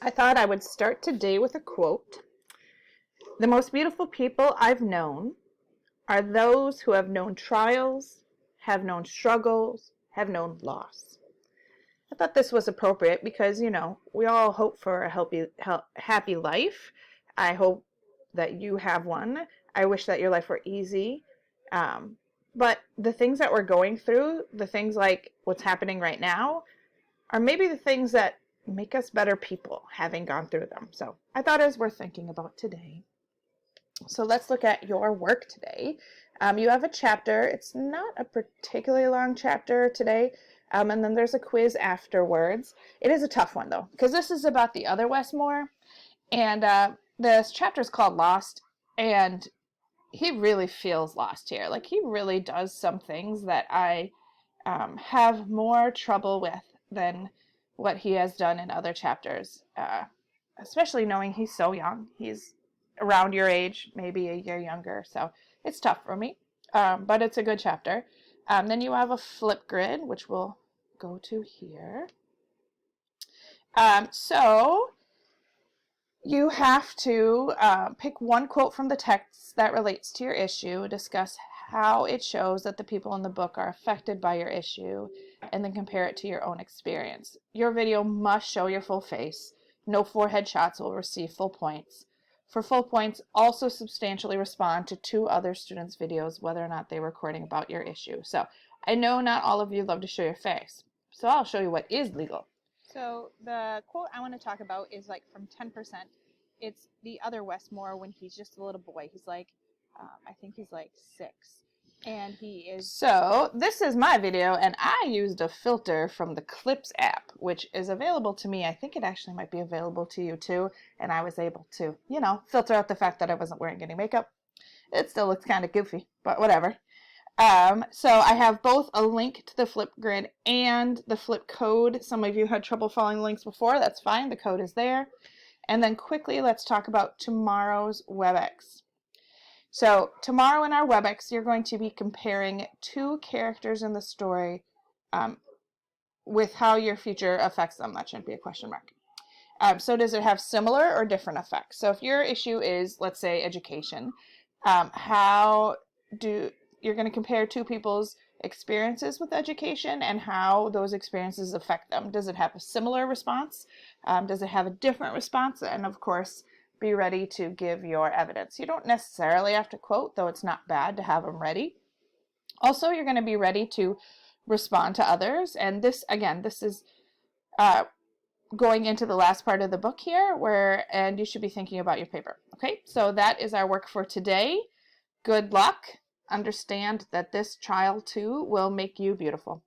I thought I would start today with a quote. The most beautiful people I've known are those who have known trials, have known struggles, have known loss. I thought this was appropriate because, we all hope for a happy life. I hope that you have one. I wish that your life were easy. But the things that we're going through, the things like what's happening right now, are maybe the things that make us better people having gone through them. So I thought it was worth thinking about today. So let's look at your work today. You have a chapter. It's not a particularly long chapter today. And then there's a quiz afterwards. It is a tough one, though, because this is about the other Westmore. And this chapter is called Lost. And he really feels lost here. Like, he really does some things that I have more trouble with than what he has done in other chapters, especially knowing he's so young. He's around your age, maybe a year younger, so it's tough for me, but it's a good chapter. Then you have a flip grid, which we'll go to here. So you have to pick one quote from the text that relates to your issue, discuss how it shows that the people in the book are affected by your issue, and then compare it to your own experience. Your video must show your full face. No forehead shots will receive full points. For full points, also substantially respond to 2 other students' videos, whether or not they're recording about your issue. So I know not all of you love to show your face, so I'll show you what is legal. So the quote I want to talk about is like from 10%. It's the other Westmore when he's just a little boy. He's like, I think he's like 6. And he is... So this is my video, and I used a filter from the Clips app, which is available to me. I think it actually might be available to you too. And I was able to, filter out the fact that I wasn't wearing any makeup. It still looks kind of goofy, but whatever. So I have both a link to the flip grid and the flip code. Some of you had trouble following the links before. That's fine. The code is there. And then quickly, let's talk about tomorrow's WebEx. So tomorrow in our WebEx, you're going to be comparing 2 characters in the story with how your future affects them. That shouldn't be a question mark. So does it have similar or different effects? So if your issue is, let's say, education, you're going to compare 2 people's experiences with education and how those experiences affect them. Does it have a similar response? Does it have a different response? And of course, be ready to give your evidence. You don't necessarily have to quote, though it's not bad to have them ready. Also, you're going to be ready to respond to others. And this is going into the last part of the book here, and you should be thinking about your paper. Okay, so that is our work for today. Good luck. Understand that this trial too will make you beautiful.